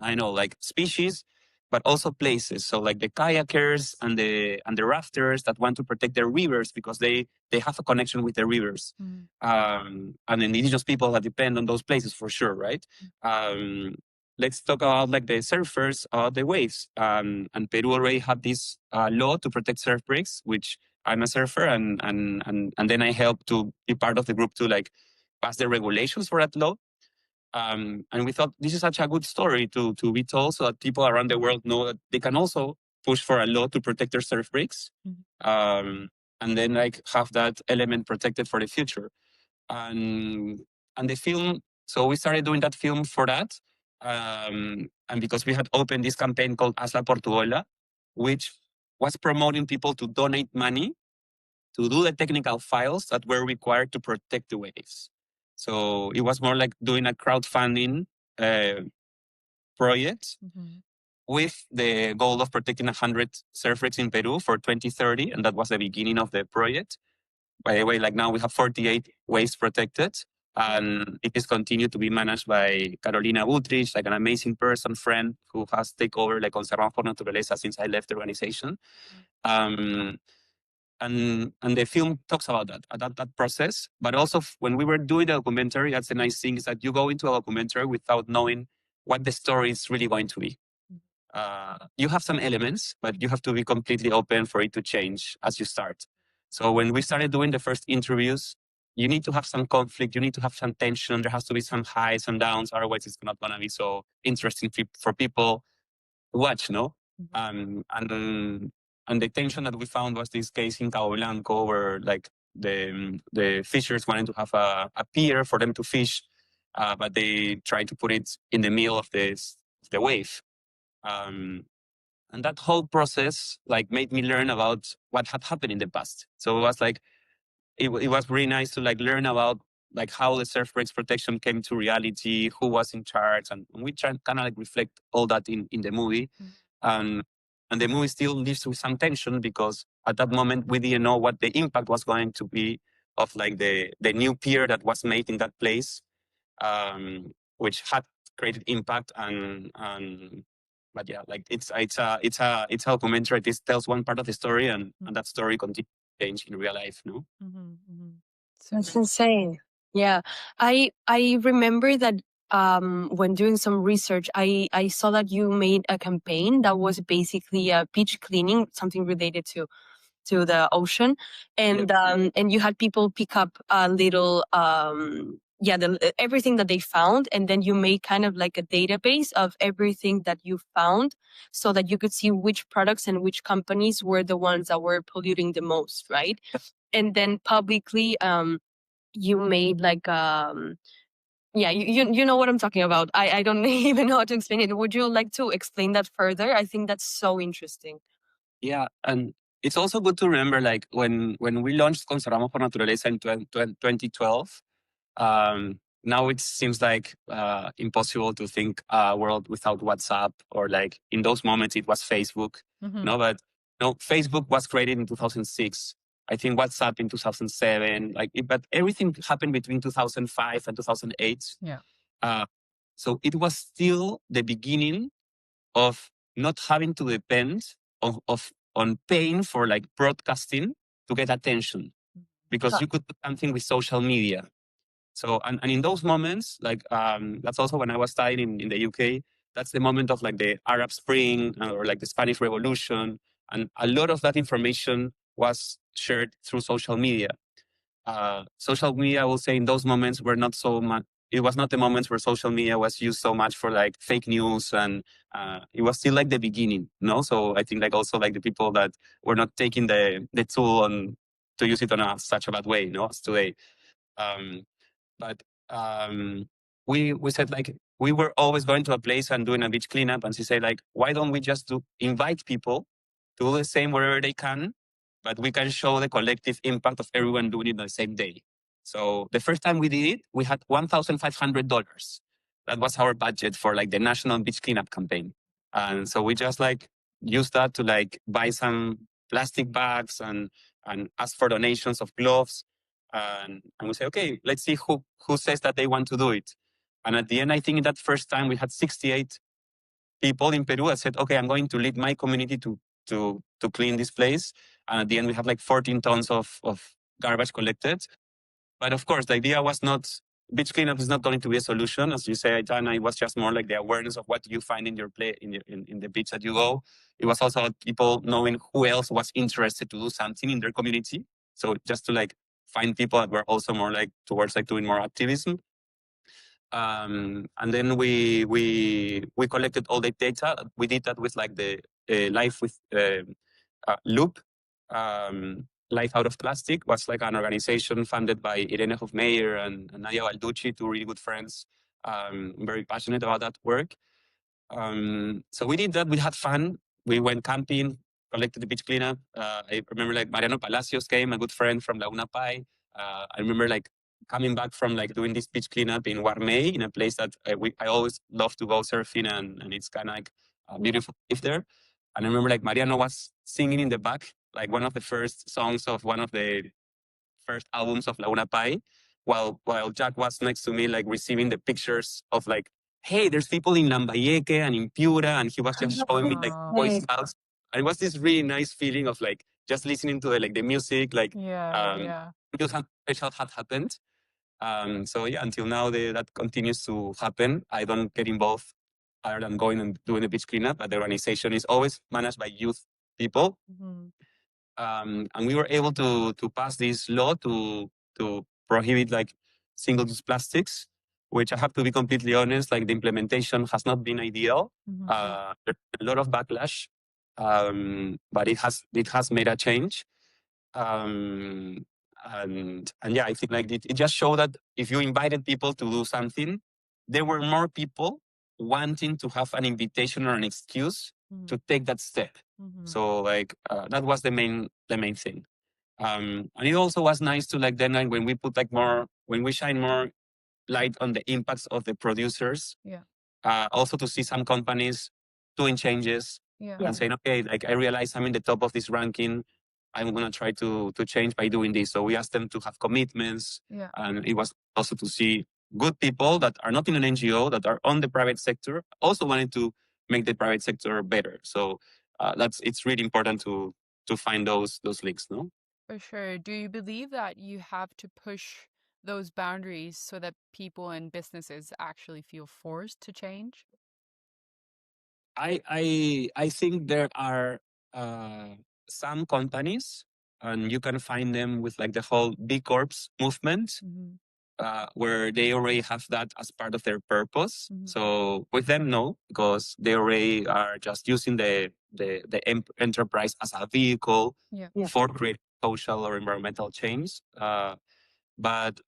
I know, like species, but also places. So like the kayakers and the rafters that want to protect their rivers because they have a connection with the rivers. And the indigenous people that depend on those places for sure, right? Let's talk about like the surfers, the waves. And Peru already had this law to protect surf breaks, which I'm a surfer, and then I helped to be part of the group to like pass the regulations for that law. And we thought this is such a good story to be told so that people around the world know that they can also push for a law to protect their surf breaks. And then like have that element protected for the future. And the film, so we started doing that film for that. And because we had opened this campaign called Hazla por tu Ola, which was promoting people to donate money to do the technical files that were required to protect the waves. So it was more like doing a crowdfunding project with the goal of protecting 100 surf wrecks in Peru for 2030. And that was the beginning of the project. By the way, like now we have 48 waves protected. And it is continued to be managed by Carolina Butrich, like an amazing person, friend, who has taken over like Conservamos por Naturaleza since I left the organization. And the film talks about that process. But also when we were doing the documentary, that's the nice thing, is that you go into a documentary without knowing what the story is really going to be. You have some elements, but you have to be completely open for it to change as you start. So when we started doing the first interviews, you need to have some conflict, you need to have some tension, there has to be some highs and downs, otherwise it's not going to be so interesting for people to watch, no? And the tension that we found was this case in Cabo Blanco where like the fishers wanted to have a pier for them to fish, but they tried to put it in the middle of the wave. And that whole process like made me learn about what had happened in the past. So it was like, it was really nice to like learn about like how the surf breaks protection came to reality, who was in charge, and we tried kind of like reflect all that in the movie. And the movie still leaves with some tension because at that moment we didn't know what the impact was going to be of like the new pier that was made in that place, which had created impact. But yeah, like it's a documentary. This tells one part of the story, and that story continues to change in real life. No, That's insane. Yeah, I remember that when doing some research, I saw that you made a campaign that was basically a beach cleaning, something related to the ocean, and and you had people pick up a little everything that they found, and then you made kind of like a database of everything that you found so that you could see which products and which companies were the ones that were polluting the most, right? And then publicly you made like you know what I'm talking about. I don't even know how to explain it. Would you like to explain that further? I think that's so interesting. Yeah, and it's also good to remember, like when we launched Conservamos por Naturaleza in 2012, now it seems like impossible to think a world without WhatsApp, or like in those moments it was Facebook. No, but no, Facebook was created in 2006. I think WhatsApp in 2007. But everything happened between 2005 and 2008. Yeah. So it was still the beginning of not having to depend of on paying for like broadcasting to get attention, because you could do something with social media. So, and in those moments, like that's also when I was studying in the UK. That's the moment of like the Arab Spring or like the Spanish Revolution, and a lot of that information was shared through social media. Social media, I will say, in those moments were not so much. It was not the moments where social media was used so much for like fake news, and it was still like the beginning, no? So I think like also like the people that were not taking the tool on to use it on such a bad way, no, as today. Um, but we said like we were always going to a place and doing a beach cleanup, and she said like, why don't we just invite people to do the same wherever they can, but we can show the collective impact of everyone doing it the same day. So the first time we did it, we had $1,500. That was our budget for like the national beach cleanup campaign, and so we just like used that to like buy some plastic bags and ask for donations of gloves, and we say, okay, let's see who says that they want to do it. And at the end, I think in that first time we had 68 people in Peru that said, okay, I'm going to lead my community to clean this place. And at the end, we have like 14 tons of garbage collected. But of course, the idea was not, beach cleanup is not going to be a solution. As you say, Aitana, it was just more like the awareness of what you find in your play in the beach that you go. It was also people knowing who else was interested to do something in their community. So just to like find people that were also more like towards like doing more activism. And then we collected all the data. We did that with like the Life with Loop. Life Out of Plastic was like an organization funded by Irene Hofmeyer and Nadia Balducci, two really good friends. Very passionate about that work. So we did that. We had fun. We went camping, collected the beach cleanup. I remember like Mariano Palacios came, a good friend from Laguna Pai. I remember like coming back from like doing this beach cleanup in Warmey, in a place that I always love to go surfing, and it's kind of like a beautiful life there. And I remember like Mariano was singing in the back, like one of the first songs of one of the first albums of Laguna Pai, while Jack was next to me, like receiving the pictures of like, hey, there's people in Lambayeque and in Piura, and he was just showing me like Boy Scouts. And it was this really nice feeling of like just listening to the music, like just something special had happened. So yeah, until now that continues to happen. I don't get involved other than going and doing the beach cleanup, but the organization is always managed by youth people. And we were able to pass this law to prohibit like single-use plastics, which I have to be completely honest, like the implementation has not been ideal. There's a lot of backlash, but it has made a change. And yeah, I think like it just showed that if you invited people to do something, there were more people wanting to have an invitation or an excuse to take that step. So like that was the main thing. And it also was nice to like then like, when we put like when we shine more light on the impacts of the producers. Also to see some companies doing changes and saying, okay, like I realize I'm in the top of this ranking. I'm gonna try to change by doing this. So we asked them to have commitments, and it was also to see good people that are not in an NGO, that are on the private sector, also wanted to make the private sector better. So it's really important to find those links, no? For sure. Do you believe that you have to push those boundaries so that people and businesses actually feel forced to change? I think there are some companies, and you can find them with like the whole B Corps movement, where they already have that as part of their purpose. So with them, no, because they already are just using the enterprise as a vehicle for creating social or environmental change. But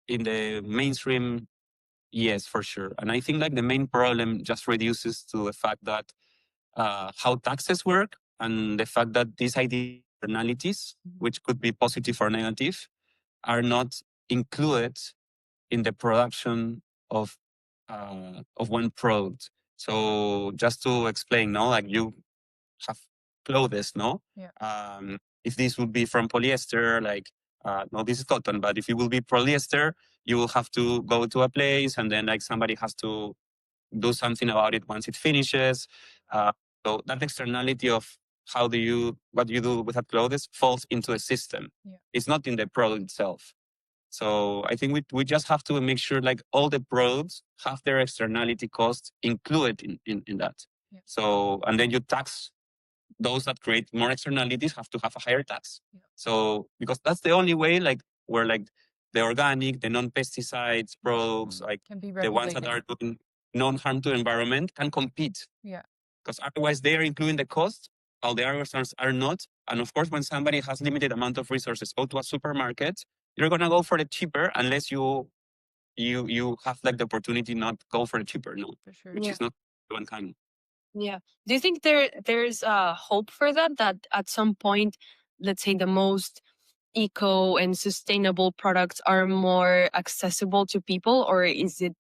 in the mainstream, yes, for sure. And I think like the main problem just reduces to the fact that how taxes work, and the fact that these externalities, which could be positive or negative, are not included in the production of one product. So just to explain, no, like you have clothes, no? If this would be from polyester, like no, this is cotton, but if it will be polyester, you will have to go to a place, and then like somebody has to do something about it once it finishes. So that externality of what you do with that clothes falls into the system. Yeah. It's not in the product itself. So I think we just have to make sure like all the products have their externality costs included in that. Yeah. So, and then you tax those that create more externalities have to have a higher tax. Yeah. So, because that's the only way like where like the organic, the non-pesticides products, like Can be the ones that regulated. are doing non-harm to the environment can compete. Yeah. Because otherwise they are including the cost, while the other ones are not. And of course, when somebody has limited amount of resources, go to a supermarket, you're gonna go for the cheaper unless you have like the opportunity not go for the cheaper, no, For sure. which Yeah. is not one kind. Yeah. Do you think there's hope for that? That at some point, let's say the most eco and sustainable products are more accessible to people, or is it?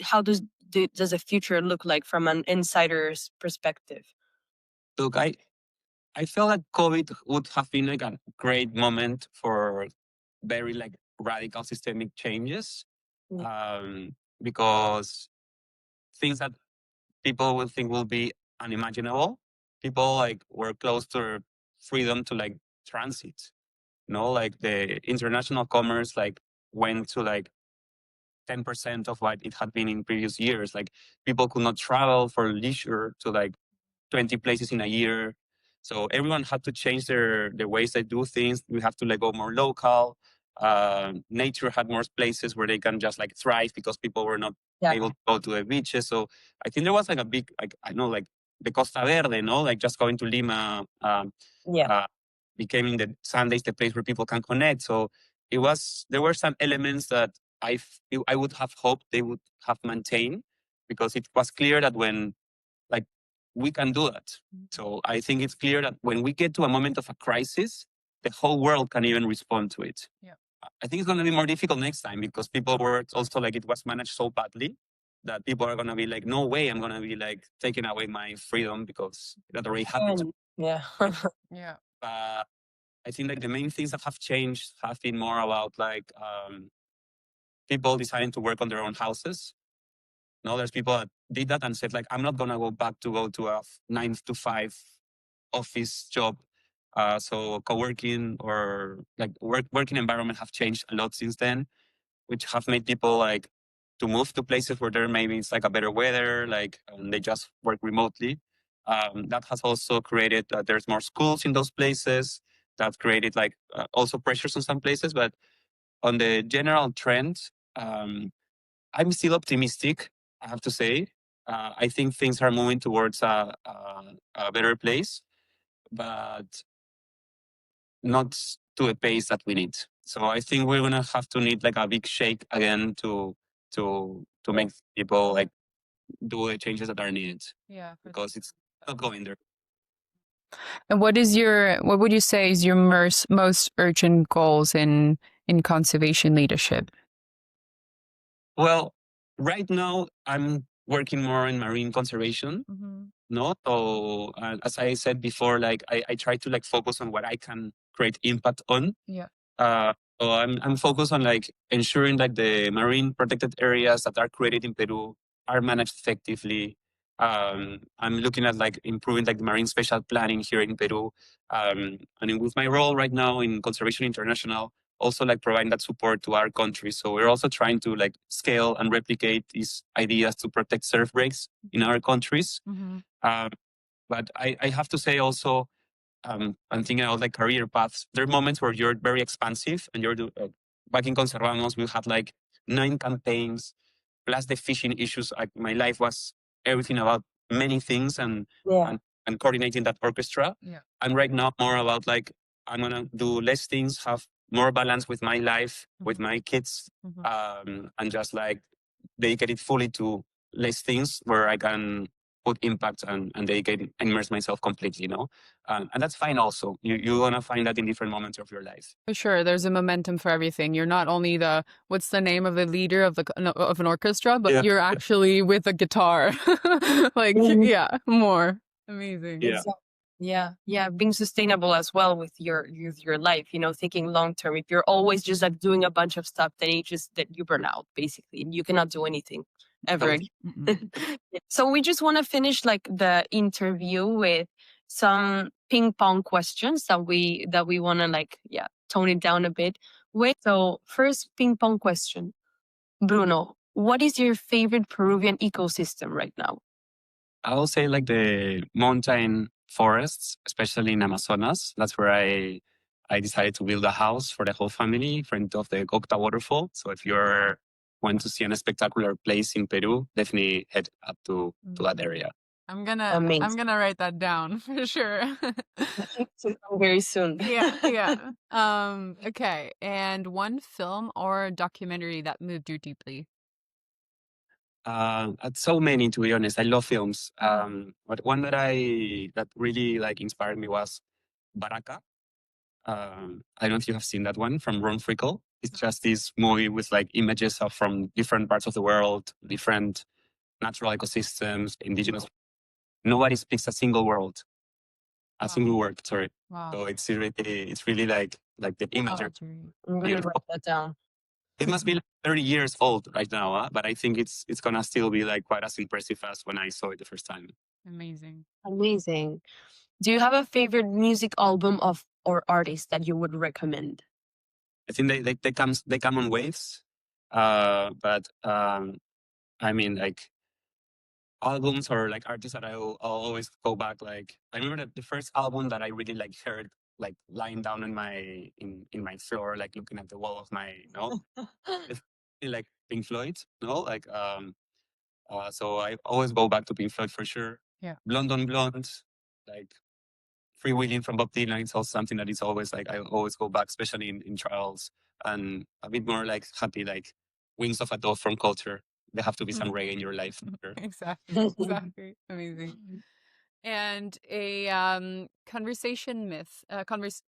How does the future look like from an insider's perspective? Look, I felt like COVID would have been like a great moment for very like radical systemic changes, because things that people would think will be unimaginable, people like were close to their freedom to like transit. You know, like the international commerce like went to like 10% of what it had been in previous years. Like people could not travel for leisure to like 20 places in a year. So everyone had to change their ways they do things. We have to like go more local. Nature had more places where they can just like thrive because people were not able to go to the beaches. So I think there was like a big, like, I know, like the Costa Verde, no, like just going to Lima, became in the Sundays the place where people can connect. So there were some elements that I would have hoped they would have maintained, because it was clear that when like we can do that. So I think it's clear that when we get to a moment of a crisis, the whole world can even respond to it. Yeah. I think it's going to be more difficult next time, because people were also like, it was managed so badly that people are going to be like, no way, I'm going to be like taking away my freedom because that already happened. Yeah. Yeah. I think like the main things that have changed have been more about like people deciding to work on their own houses. No, there's people that did that and said like, I'm not gonna go back to go to a 9 to 5 office job. So co-working or like working environment have changed a lot since then, which have made people like to move to places where there maybe it's like a better weather, like they just work remotely. That has also created there's more schools in those places. That created like also pressures on some places, but on the general trend, I'm still optimistic, I have to say. I think things are moving towards a better place, but not to a pace that we need. So I think we're gonna have to need like a big shake again to make people like do the changes that are needed. Yeah. Because it's not going there. And what would you say is your most urgent goals in conservation leadership? Well, right now I'm working more in marine conservation. No, so as I said before, like I try to like focus on what I can create impact on. Yeah. So I'm focused on like ensuring like the marine protected areas that are created in Peru are managed effectively. I'm looking at like improving like the marine spatial planning here in Peru. And with my role right now in Conservation International, also like providing that support to our country. So we're also trying to like scale and replicate these ideas to protect surf breaks in our countries. But I have to say also, I'm thinking about like career paths. There are moments where you're very expansive and back in Conservamos, we had like 9 campaigns plus the fishing issues. Like my life was everything about many things and coordinating that orchestra. Yeah. And right now more about like, I'm going to do less things, have more balance with my life, with my kids, and just like dedicate it fully to less things where I can put impact and dedicate, immerse myself completely, you know? And that's fine also. You're going to find that in different moments of your life. For sure, there's a momentum for everything. You're not only what's the name of the leader of of an orchestra, but you're actually with a guitar. Like, yeah, more amazing. Yeah, being sustainable as well with your life, you know, thinking long term. If you're always just like doing a bunch of stuff, then you burn out basically, and you cannot do anything ever. So we just want to finish like the interview with some ping pong questions that we want to like tone it down a bit with. So first ping pong question, Bruno, what is your favorite Peruvian ecosystem right now? I will say like the mountain forests, especially in Amazonas. That's where I decided to build a house for the whole family in front of the Cocta waterfall. So if you're want to see a spectacular place in Peru, definitely head up to that area. I'm Amazing. gonna write that down for sure. Very soon. Yeah. Okay. And one film or documentary that moved you deeply. So many, to be honest. I love films. But one that really like inspired me was Baraka. I don't know if you have seen that one from Ron Frickle. It's just this movie with like images of from different parts of the world, different natural ecosystems, indigenous. Nobody speaks a single word, single word. Sorry. Wow. So it's really like the imagery. I'm gonna write that down. It must be like 30 years old right now, but I think it's gonna still be like quite as impressive as when I saw it the first time. Amazing. Do you have a favorite music album of or artist that you would recommend? I think they come on waves, but I mean like albums or like artists that I'll always go back. Like I remember the first album that I really like heard like lying down in my floor, like looking at the wall of my it's like Pink Floyd, like so I always go back to Pink Floyd for sure. Yeah. Blonde on Blonde, like Freewheeling from Bob Dylan. It's also something that is always like I always go back, especially in trials, and a bit more like happy, like Wings of a Dove from Culture. There have to be some reggae in your life. Sure. Exactly. Amazing. And a conversation myth,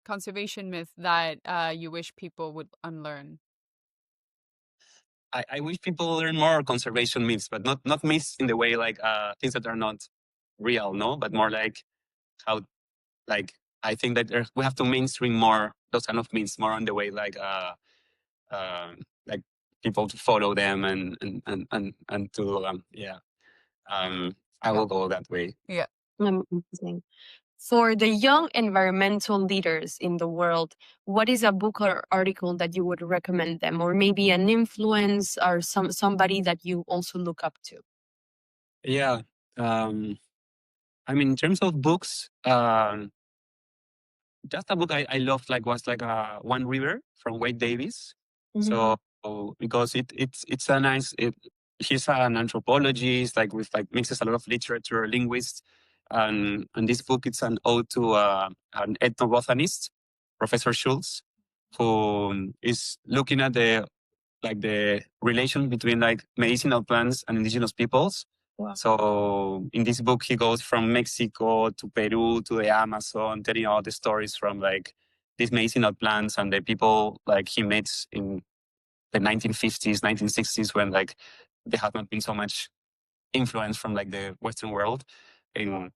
conservation myth that you wish people would unlearn. I wish people learn more conservation myths, but not myths in the way like things that are not real, no, but more like how like I think that we have to mainstream more those kind of myths more on the way like people to follow them and to I will go that way. Yeah. Amazing. For the young environmental leaders in the world, what is a book or article that you would recommend them, or maybe an influence or somebody that you also look up to? Yeah. I mean, in terms of books, just a book I loved like was like One River from Wade Davis. So because it's a nice he's an anthropologist like with like mixes a lot of literature, linguist, and this book it's an ode to an ethnobotanist, Professor Schultz, who is looking at the relation between like medicinal plants and indigenous peoples. Wow. So in this book, he goes from Mexico to Peru to the Amazon, telling all the stories from like these medicinal plants and the people like he meets in the 1950s, 1960s, when like there had not been so much influence from like the Western world in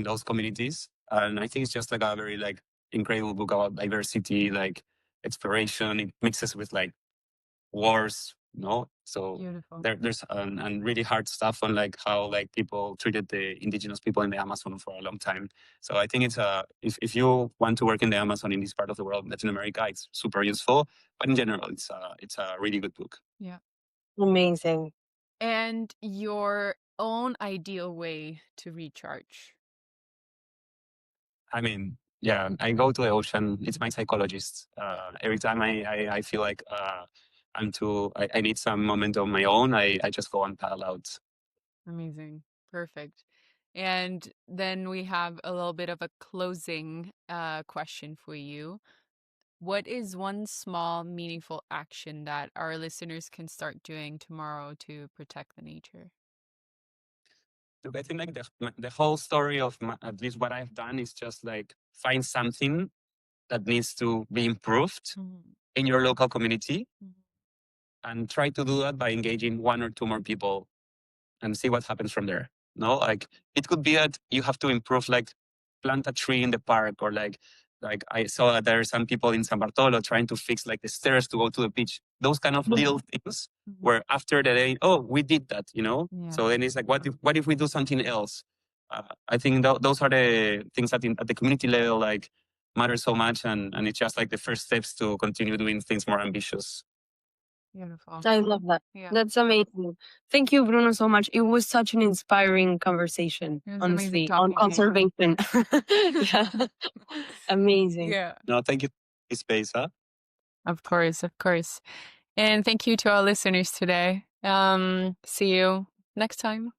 those communities. And I think it's just like a very like incredible book about diversity, like exploration. It mixes with like wars, so Beautiful. there's and really hard stuff on like how like people treated the indigenous people in the Amazon for a long time. So I think it's if you want to work in the Amazon in this part of the world, Latin America, it's super useful. But in general, it's a really good book. Yeah. Amazing. And your own ideal way to recharge. I mean, yeah, I go to the ocean. It's my psychologist. Every time I feel like I need some moment of my own, I just go and paddle out. Amazing. Perfect. And then we have a little bit of a closing question for you. What is one small, meaningful action that our listeners can start doing tomorrow to protect the nature? Look, I think like the whole story of at least what I've done is just like find something that needs to be improved in your local community and try to do that by engaging one or two more people and see what happens from there. No, like it could be that you have to improve, like plant a tree in the park, or like I saw that there are some people in San Bartolo trying to fix like the stairs to go to the beach. Those kind of little things where after the day, oh, we did that, Yeah. So then it's like, what if we do something else? I think those are the things at the community level like matter so much, and it's just like the first steps to continue doing things more ambitious. Beautiful. I love that. Yeah. That's amazing. Thank you, Bruno, so much. It was such an inspiring conversation, It was amazing honestly, on talking to you. conservation. Yeah. Amazing. Yeah. No, thank you, space. Huh? Of course, of course. And thank you to our listeners today. See you next time.